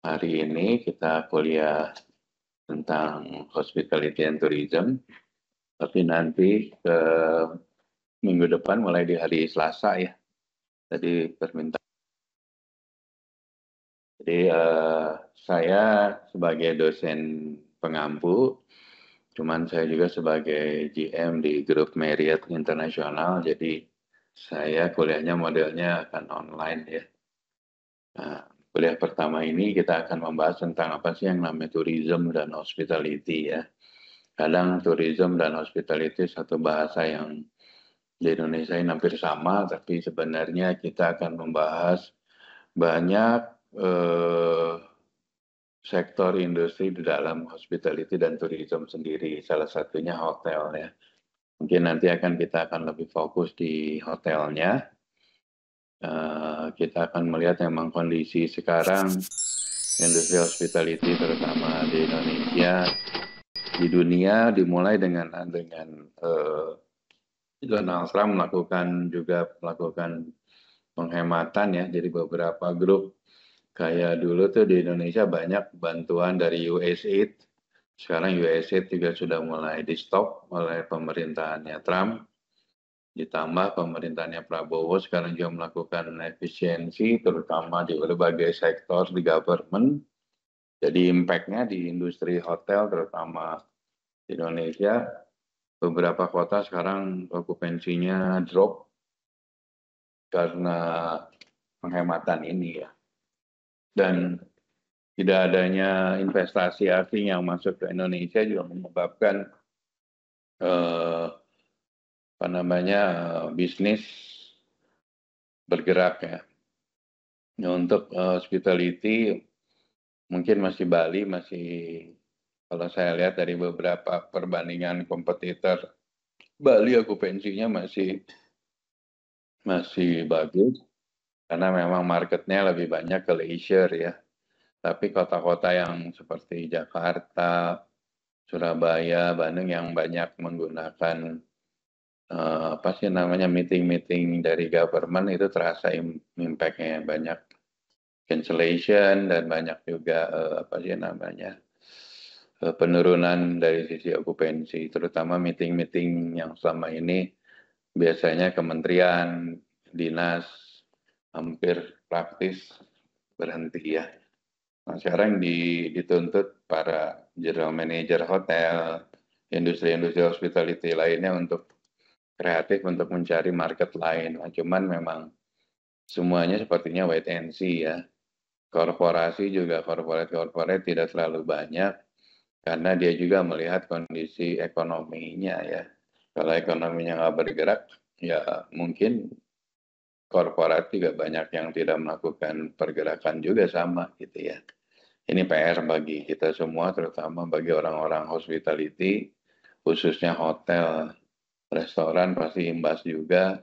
hari ini kita kuliah tentang hospitality and tourism, tapi nanti ke minggu depan mulai di hari Selasa ya. Jadi permintaan. Jadi saya sebagai dosen pengampu, cuman saya juga sebagai GM di grup Marriott Internasional, jadi saya kuliahnya modelnya akan online ya. Nah, kuliah pertama ini kita akan membahas tentang apa sih yang namanya tourism dan hospitality ya. Kadang tourism dan hospitality satu bahasa yang di Indonesia ini hampir sama, tapi sebenarnya kita akan membahas banyak sektor industri di dalam hospitality dan tourism sendiri. Salah satunya hotel ya. Mungkin nanti kita akan lebih fokus di hotelnya. Kita akan melihat memang kondisi sekarang industri hospitality terutama di Indonesia, di dunia dimulai dengan Donald Trump melakukan penghematan ya. Jadi beberapa grup kayak dulu tuh di Indonesia banyak bantuan dari USAID. Sekarang USAID juga sudah mulai di stop oleh pemerintahannya Trump. Ditambah pemerintahnya Prabowo sekarang juga melakukan efisiensi terutama di berbagai sektor di government. Jadi impact-nya di industri hotel terutama di Indonesia, beberapa kota sekarang okupansinya drop karena penghematan ini ya. Dan tidak adanya investasi asing yang masuk ke Indonesia juga menyebabkan bisnis bergerak ya. Nah, untuk hospitality mungkin masih Bali kalau saya lihat dari beberapa perbandingan kompetitor, Bali okupansinya masih bagus karena memang marketnya lebih banyak ke leisure ya. Tapi kota-kota yang seperti Jakarta, Surabaya, Bandung yang banyak menggunakan meeting-meeting dari government itu terasa impact-nya banyak cancellation dan banyak juga penurunan dari sisi okupansi, terutama meeting-meeting yang selama ini biasanya kementerian, dinas hampir praktis berhenti ya. Nah, sekarang dituntut para general manager hotel, industri-industri hospitality lainnya untuk kreatif untuk mencari market lain. Nah, cuman memang semuanya sepertinya wait and see ya. Korporasi juga corporate tidak terlalu banyak karena dia juga melihat kondisi ekonominya ya. Kalau ekonominya nggak bergerak, ya mungkin korporat juga banyak yang tidak melakukan pergerakan juga sama gitu ya. Ini PR bagi kita semua, terutama bagi orang-orang hospitality, khususnya hotel, restoran pasti imbas juga,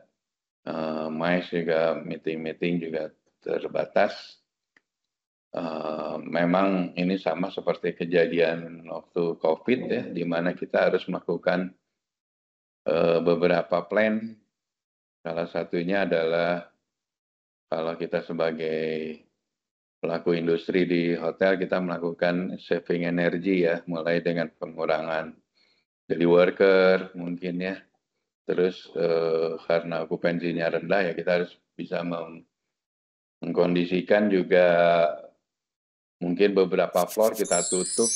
MICE juga, meeting-meeting juga terbatas. Memang ini sama seperti kejadian waktu COVID ya, di mana kita harus melakukan beberapa plan. Salah satunya adalah kalau kita sebagai pelaku industri di hotel, kita melakukan saving energi ya, mulai dengan pengurangan daily worker mungkin ya. Terus karena okupansinya rendah ya kita harus bisa mengkondisikan juga mungkin beberapa floor kita tutup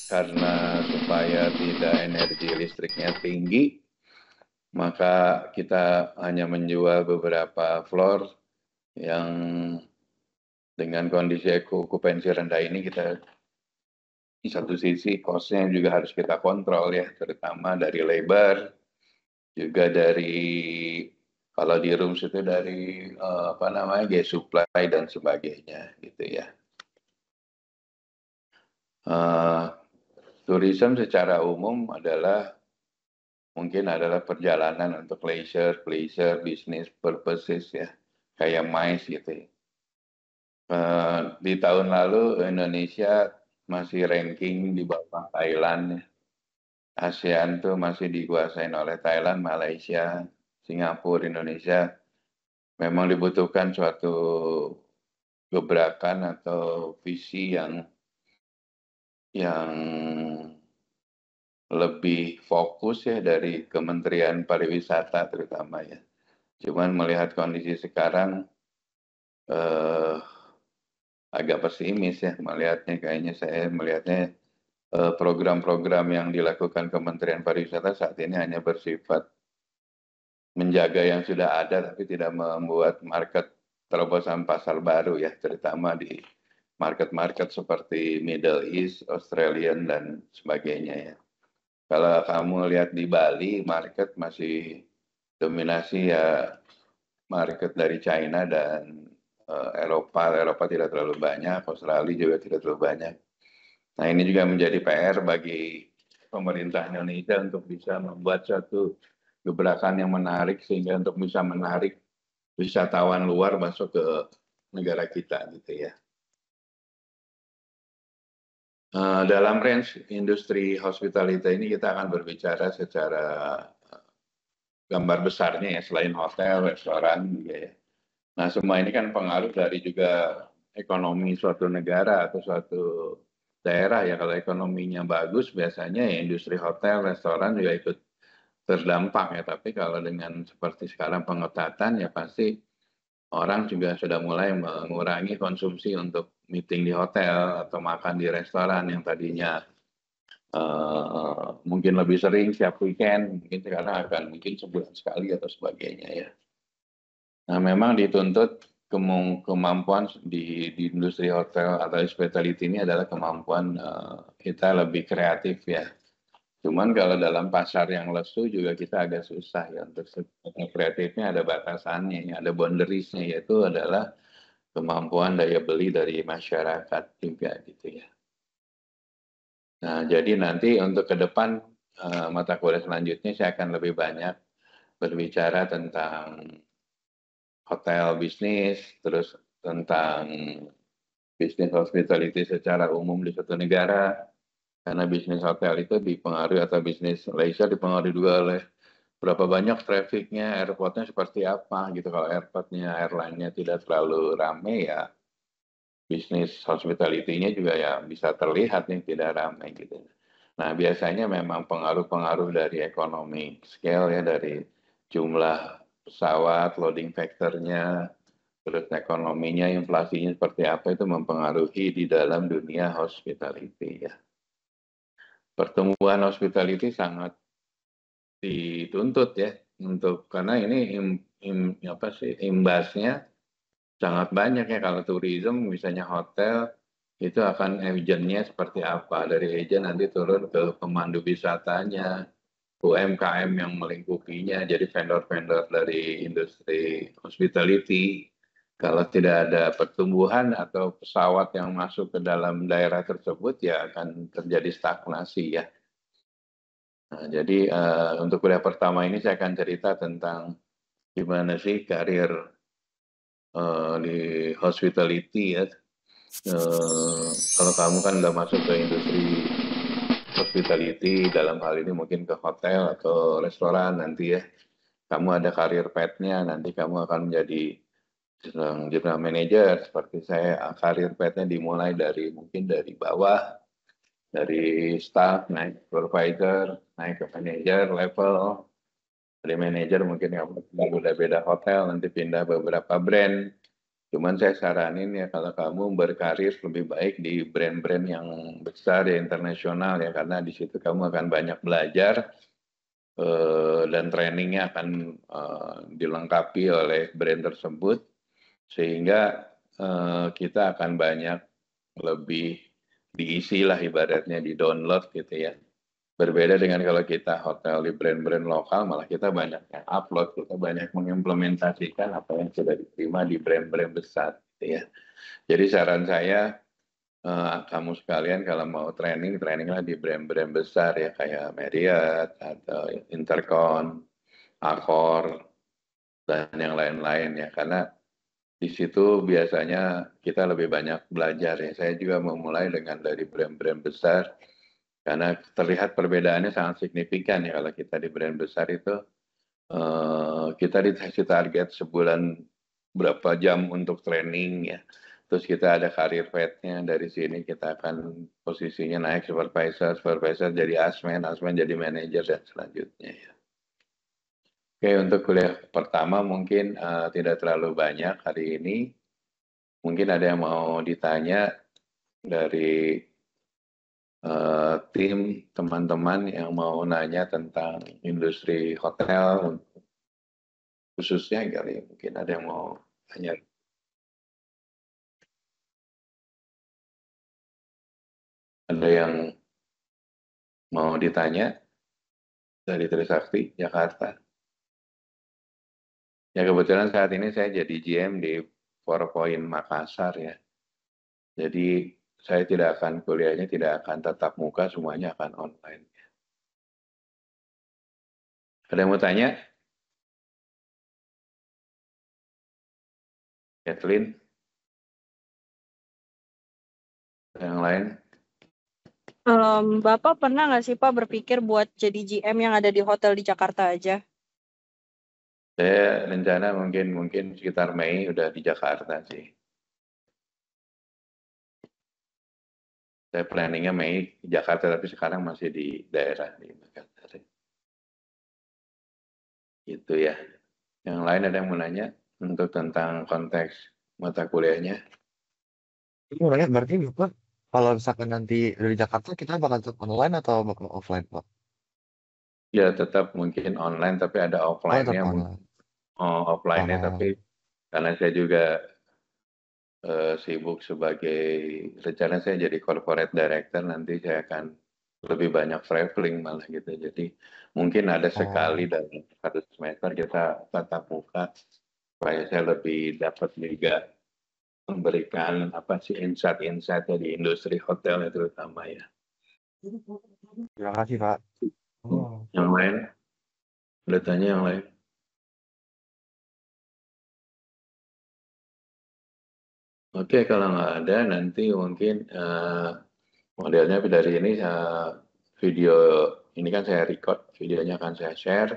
karena supaya tidak energi listriknya tinggi, maka kita hanya menjual beberapa floor yang dengan kondisi okupansi rendah ini kita di satu sisi cost-nya juga harus kita kontrol ya, terutama dari labor, juga dari kalau di rooms itu dari gas supply dan sebagainya gitu ya. Tourism secara umum mungkin adalah perjalanan untuk leisure, business purposes ya, kayak MICE gitu ya. Di tahun lalu Indonesia masih ranking di bawah Thailand ya. ASEAN tuh masih dikuasain oleh Thailand, Malaysia, Singapura, Indonesia. Memang dibutuhkan suatu gebrakan atau visi yang lebih fokus ya dari Kementerian Pariwisata terutama ya. Cuman melihat kondisi sekarang agak pesimis ya melihatnya, kayaknya saya melihatnya program-program yang dilakukan Kementerian Pariwisata saat ini hanya bersifat menjaga yang sudah ada tapi tidak membuat market terobosan pasar baru ya, terutama di market-market seperti Middle East, Australian dan sebagainya ya. Kalau kamu lihat di Bali, market masih dominasi ya market dari China dan Eropa. Eropa tidak terlalu banyak, Australia juga tidak terlalu banyak. Nah ini juga menjadi PR bagi pemerintah Indonesia untuk bisa membuat suatu gebrakan yang menarik sehingga untuk bisa menarik wisatawan luar masuk ke negara kita gitu ya. Dalam range industri hospitality ini kita akan berbicara secara gambar besarnya ya, selain hotel, restoran juga ya. Nah semua ini kan pengaruh dari juga ekonomi suatu negara atau suatu daerah ya. Kalau ekonominya bagus biasanya ya industri hotel, restoran juga ikut terdampak ya. Tapi kalau dengan seperti sekarang pengetatan ya pasti orang juga sudah mulai mengurangi konsumsi untuk meeting di hotel atau makan di restoran yang tadinya mungkin lebih sering setiap weekend, mungkin sekarang akan mungkin sebulan sekali atau sebagainya ya. Nah memang dituntut kemampuan di industri hotel atau hospitality ini adalah kemampuan kita lebih kreatif ya. Cuman kalau dalam pasar yang lesu juga kita agak susah ya, untuk kreatifnya ada batasannya, ada boundariesnya, yaitu adalah kemampuan daya beli dari masyarakat juga gitu ya. Nah jadi nanti untuk ke depan mata kuliah selanjutnya saya akan lebih banyak berbicara tentang hotel bisnis, terus tentang bisnis hospitality secara umum di suatu negara, karena bisnis hotel itu dipengaruhi atau bisnis leisure dipengaruhi juga oleh berapa banyak trafficnya, airportnya seperti apa gitu. Kalau airportnya, airline-nya tidak terlalu ramai ya, bisnis hospitality-nya juga ya bisa terlihat nih tidak ramai gitu. Nah biasanya memang pengaruh-pengaruh dari ekonomi scale ya, dari jumlah pesawat, loading factor-nya, terus ekonominya, inflasinya seperti apa itu mempengaruhi di dalam dunia hospitality ya. Pertumbuhan hospitality sangat dituntut ya untuk, karena ini imbasnya sangat banyak ya. Kalau tourism misalnya hotel itu akan agentnya seperti apa, dari agent nanti turun ke pemandu wisatanya, UMKM yang melingkupinya, jadi vendor-vendor dari industri hospitality. Kalau tidak ada pertumbuhan atau pesawat yang masuk ke dalam daerah tersebut ya akan terjadi stagnasi ya. Nah, jadi untuk kuliah pertama ini saya akan cerita tentang gimana sih karir di hospitality ya. Kalau kamu kan udah masuk ke industri hospitality, dalam hal ini mungkin ke hotel atau restoran nanti ya, kamu ada karir path-nya, nanti kamu akan menjadi general manager. Seperti saya, karir path-nya dimulai dari mungkin dari bawah, dari staff, naik supervisor, naik ke manager level. Dari manajer mungkin kamu udah beda hotel, nanti pindah beberapa brand. Cuman saya saranin ya kalau kamu berkarir lebih baik di brand-brand yang besar ya, internasional ya, karena di situ kamu akan banyak belajar dan trainingnya akan dilengkapi oleh brand tersebut, sehingga kita akan banyak lebih diisi lah ibaratnya, di download gitu ya. Berbeda dengan kalau kita hotel di brand-brand lokal, malah kita banyak yang upload, kita banyak mengimplementasikan apa yang sudah diterima di brand-brand besar gitu ya. Jadi saran saya, kamu sekalian kalau mau traininglah di brand-brand besar ya, kayak Marriott atau Intercon, Accor, dan yang lain-lain ya. Karena di situ biasanya kita lebih banyak belajar ya. Saya juga memulai dari brand-brand besar, karena terlihat perbedaannya sangat signifikan ya. Kalau kita di brand besar itu, kita dikasih target sebulan berapa jam untuk training ya. Terus kita ada karir path-nya, dari sini kita akan posisinya naik supervisor jadi asmen jadi manajer dan selanjutnya ya. Oke, untuk kuliah pertama mungkin tidak terlalu banyak hari ini. Mungkin ada yang mau ditanya dari tim teman-teman yang mau nanya tentang industri hotel khususnya kali, mungkin ada yang mau tanya. Ada yang mau ditanya dari Trisakti, Jakarta? Ya kebetulan saat ini saya jadi GM di 4Point Makassar ya. Jadi saya tidak akan kuliahnya tidak akan tatap muka, semuanya akan online. Ada yang mau tanya? Kathleen? Yang lain? Bapak pernah nggak sih Pak berpikir buat jadi GM yang ada di hotel di Jakarta aja? Saya rencana mungkin sekitar Mei udah di Jakarta sih. Saya planningnya Mei di Jakarta, tapi sekarang masih di daerah di Makassar. Gitu ya. Yang lain ada yang mau nanya untuk tentang konteks mata kuliahnya? Ini orangnya berarti Bapak, kalau misalkan nanti dari Jakarta, kita bakal tetap online atau bakal offline, Pak? Ya tetap mungkin online, tapi ada Oh, tetap offline-nya. online. Offline-nya, tapi karena saya juga sibuk sebagai, rencana saya jadi corporate director, nanti saya akan lebih banyak traveling malah gitu. Jadi mungkin ada sekali dalam satu semester kita tatap muka, supaya saya lebih dapat juga memberikan apa sih insight-insight di industri hotel terutama ya. Terima kasih, Pak. Oh. Yang lain? Ada tanya yang lain? Oke, kalau nggak ada nanti mungkin modelnya dari ini video ini kan saya record, videonya akan saya share.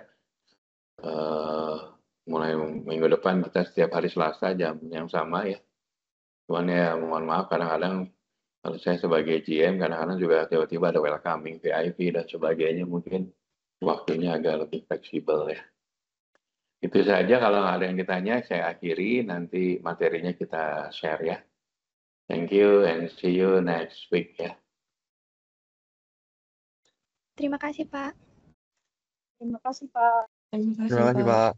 Mulai minggu depan kita setiap hari Selasa jam yang sama ya. Cuman ya mohon maaf kadang-kadang kalau saya sebagai GM kadang-kadang juga tiba-tiba ada welcoming VIP dan sebagainya, mungkin waktunya agak lebih fleksibel ya. Itu saja, kalau ada yang ditanya saya akhiri, nanti materinya kita share ya. Thank you and see you next week ya. Terima kasih, Pak. Terima kasih Pak. Terima kasih, Pak.